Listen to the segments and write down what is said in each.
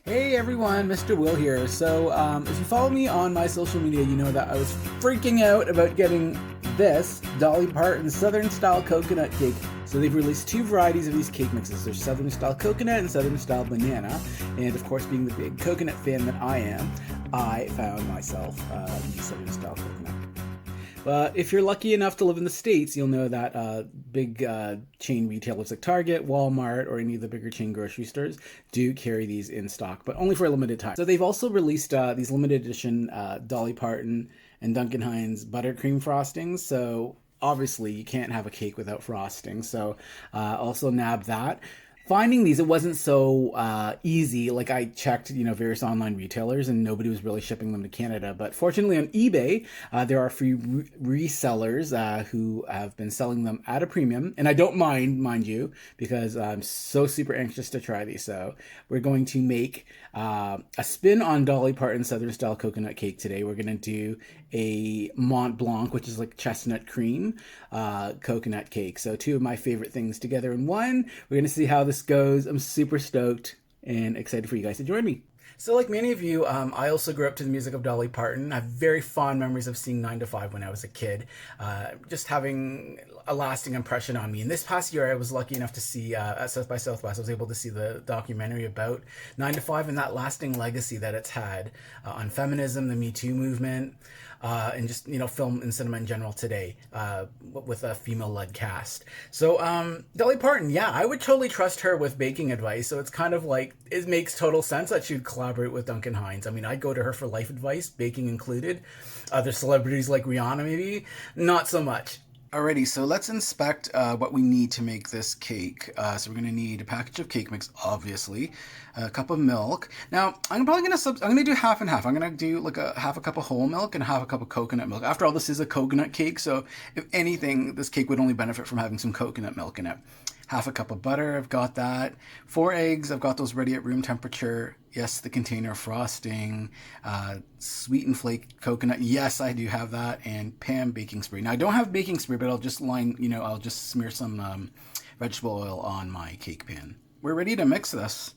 Hey everyone, Mr. Will here. So, if you follow me on my social media, you know that I was freaking out about getting this Dolly Parton Southern Style Coconut Cake. So they've released two varieties of these cake mixes. There's Southern Style Coconut and Southern Style Banana. And of course, being the big coconut fan that I am, I found myself the Southern Style Coconut. But if you're lucky enough to live in the States, you'll know that big chain retailers like Target, Walmart, or any of the bigger chain grocery stores do carry these in stock, but only for a limited time. So they've also released these limited edition Dolly Parton and Duncan Hines Buttercream Frostings. So obviously you can't have a cake without frosting. So also nab that. Finding these, it wasn't so easy. Like I checked, various online retailers, and nobody was really shipping them to Canada. But fortunately, on eBay, there are free resellers who have been selling them at a premium, and I don't mind you, because I'm so super anxious to try these. So we're going to make a spin on Dolly Parton Southern Style Coconut Cake today. We're going to do a Mont Blanc, which is like chestnut cream coconut cake. So two of my favorite things together in one. We're going to see how this goes. I'm super stoked and excited for you guys to join me. So like many of you, I also grew up to the music of Dolly Parton. I have very fond memories of seeing 9 to 5 when I was a kid, just having a lasting impression on me. And this past year, I was lucky enough to see, at South by Southwest, I was able to see the documentary about 9 to 5 and that lasting legacy that it's had on feminism, the Me Too movement, and just, film and cinema in general today, with a female-led cast. So, Dolly Parton, yeah, I would totally trust her with baking advice. So it's kind of like, it makes total sense that she'd collaborate with Duncan Hines. I mean, I'd go to her for life advice, baking included. Other celebrities like Rihanna, maybe, not so much. Alrighty, so let's inspect what we need to make this cake. So we're going to need a package of cake mix, obviously, a cup of milk. Now, I'm gonna do half and half. I'm gonna do like half a cup of whole milk and half a cup of coconut milk. After all, this is a coconut cake, so if anything, this cake would only benefit from having some coconut milk in it. Half a cup of butter, I've got that. 4 eggs, I've got those ready at room temperature. Yes, the container frosting, sweet and flake coconut. Yes, I do have that, and Pam baking spray. Now I don't have baking spray, but I'll just I'll just smear some vegetable oil on my cake pan. We're ready to mix this.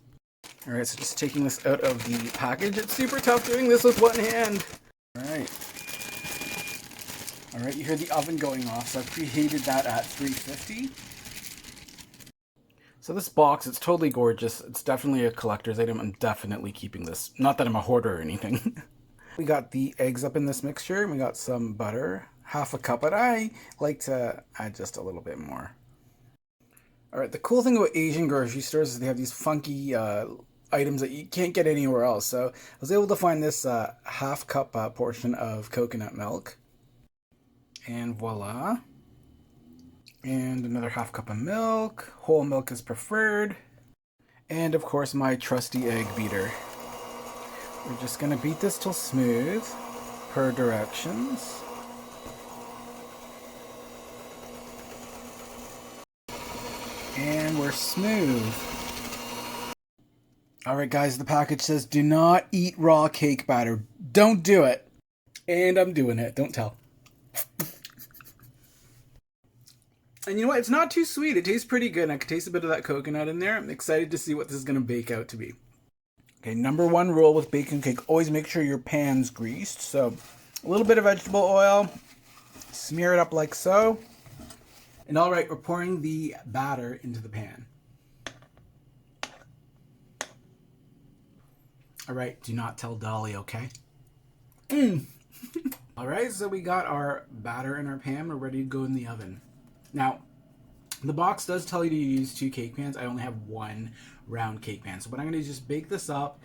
All right, so just taking this out of the package. It's super tough doing this with one hand. All right, you hear the oven going off, so I've preheated that at 350. So this box, it's totally gorgeous. It's definitely a collector's item. I'm definitely keeping this. Not that I'm a hoarder or anything. We got the eggs up in this mixture, and we got some butter, half a cup, but I like to add just a little bit more. All right, the cool thing about Asian grocery stores is they have these funky items that you can't get anywhere else. So I was able to find this half cup portion of coconut milk. And voila. And another half cup of milk. Whole milk is preferred. And of course my trusty egg beater. We're just gonna beat this till smooth, per directions. And we're smooth. Alright guys, the package says do not eat raw cake batter. Don't do it. And I'm doing it, don't tell. And you know what? It's not too sweet. It tastes pretty good. And I can taste a bit of that coconut in there. I'm excited to see what this is going to bake out to be. Okay, number one rule with baking cake, always make sure your pan's greased. So a little bit of vegetable oil, smear it up like so. And all right, we're pouring the batter into the pan. All right, do not tell Dolly, okay? All right, so we got our batter in our pan. We're ready to go in the oven. Now, the box does tell you to use 2 cake pans. I only have 1 round cake pan. So what I'm going to do is just bake this up.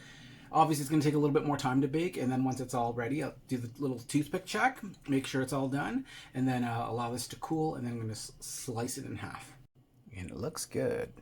Obviously, it's going to take a little bit more time to bake. And then once it's all ready, I'll do the little toothpick check, make sure it's all done, and then allow this to cool. And then I'm going to slice it in half. And it looks good.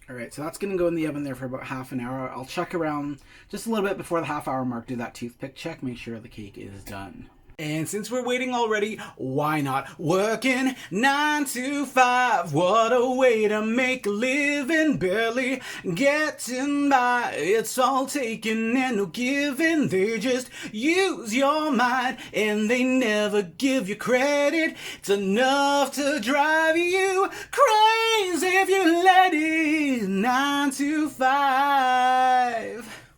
All right, so that's going to go in the oven there for about half an hour. I'll check around just a little bit before the half-hour mark, do that toothpick check, make sure the cake is done. And since we're waiting already, why not working 9 to 5? What a way to make a living, barely getting by. It's all taken and no giving. They just use your mind and they never give you credit. It's enough to drive you crazy if you let it. 9 to 5.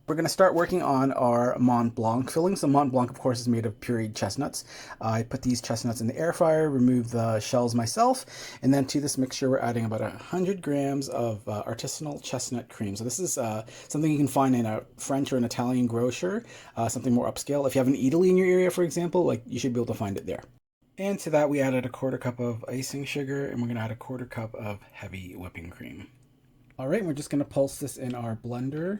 We're going to start working on our Mont Blanc filling. So Mont Blanc, of course, is made of pureed chestnuts. I put these chestnuts in the air fryer, remove the shells myself, and then to this mixture we're adding about 100 grams of artisanal chestnut cream. So this is something you can find in a French or an Italian grocer, something more upscale. If you have an Italy in your area, for example, like you should be able to find it there. And to that we added a 1/4 cup of icing sugar, and we're going to add a 1/4 cup of heavy whipping cream. All right, we're just going to pulse this in our blender.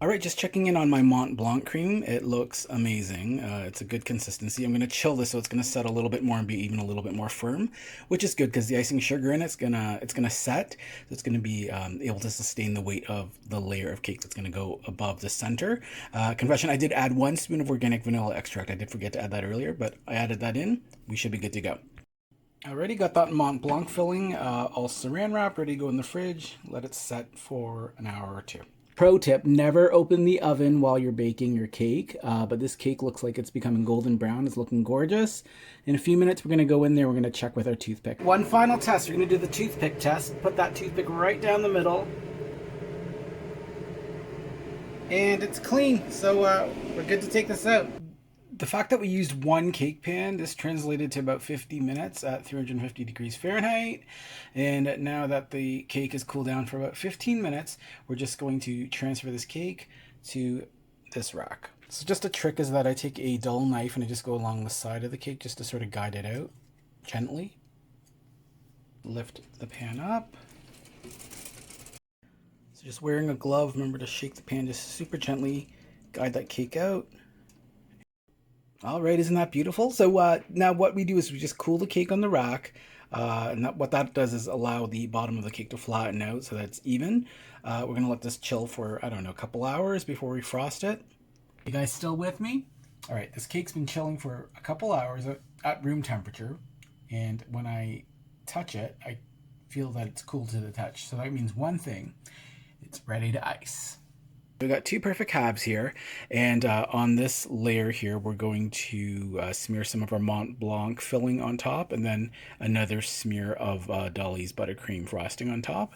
All right, just checking in on my Mont Blanc cream. It looks amazing. It's a good consistency. I'm going to chill this so it's going to set a little bit more and be even a little bit more firm, which is good because the icing sugar in it's gonna set. So it's going to be able to sustain the weight of the layer of cake that's going to go above the center. Confession: I did add 1 spoon of organic vanilla extract. I did forget to add that earlier, but I added that in. We should be good to go. Already got that Mont Blanc filling all saran wrap, ready to go in the fridge. Let it set for an hour or 2. Pro tip, never open the oven while you're baking your cake, but this cake looks like it's becoming golden brown. It's looking gorgeous. In a few minutes, we're going to go in there. We're going to check with our toothpick. One final test. We're going to do the toothpick test. Put that toothpick right down the middle. And it's clean, so we're good to take this out. The fact that we used 1 cake pan, this translated to about 50 minutes at 350 degrees Fahrenheit. And now that the cake is cooled down for about 15 minutes, we're just going to transfer this cake to this rack. So just a trick is that I take a dull knife and I just go along the side of the cake just to sort of guide it out gently. Lift the pan up. So just wearing a glove, remember to shake the pan just super gently, guide that cake out. All right, isn't that beautiful? So now what we do is we just cool the cake on the rack. What that does is allow the bottom of the cake to flatten out so that it's even. We're going to let this chill for, I don't know, a couple hours before we frost it. You guys still with me? All right, this cake's been chilling for a couple hours at room temperature. And when I touch it, I feel that it's cool to the touch. So that means one thing, it's ready to ice. We've got 2 perfect halves here, and on this layer here we're going to smear some of our Mont Blanc filling on top, and then another smear of Dolly's Buttercream frosting on top.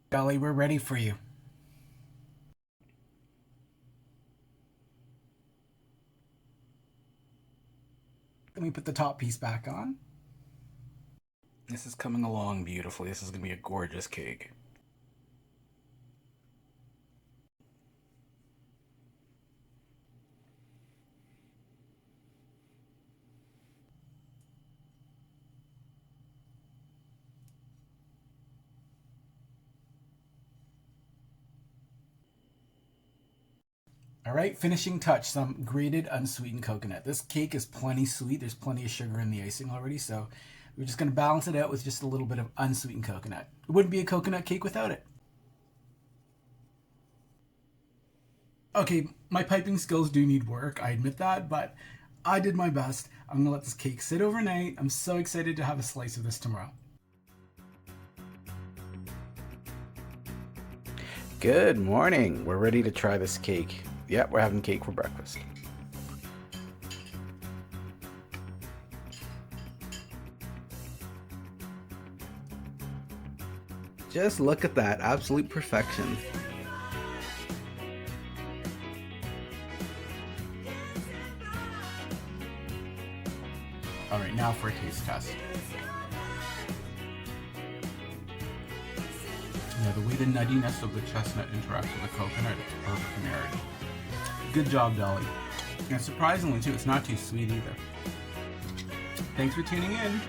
Dolly, we're ready for you. Let me put the top piece back on. This is coming along beautifully. This is going to be a gorgeous cake. All right, finishing touch, some grated unsweetened coconut. This cake is plenty sweet. There's plenty of sugar in the icing already, so we're just going to balance it out with just a little bit of unsweetened coconut. It wouldn't be a coconut cake without it. Okay, my piping skills do need work, I admit that, but I did my best. I'm going to let this cake sit overnight. I'm so excited to have a slice of this tomorrow. Good morning. We're ready to try this cake. Yep, we're having cake for breakfast. Just look at that, absolute perfection. All right, now for a taste test. Yeah, the way the nuttiness of the chestnut interacts with the coconut, it's perfect marriage. Good job, Dolly. And surprisingly too, it's not too sweet either. Thanks for tuning in.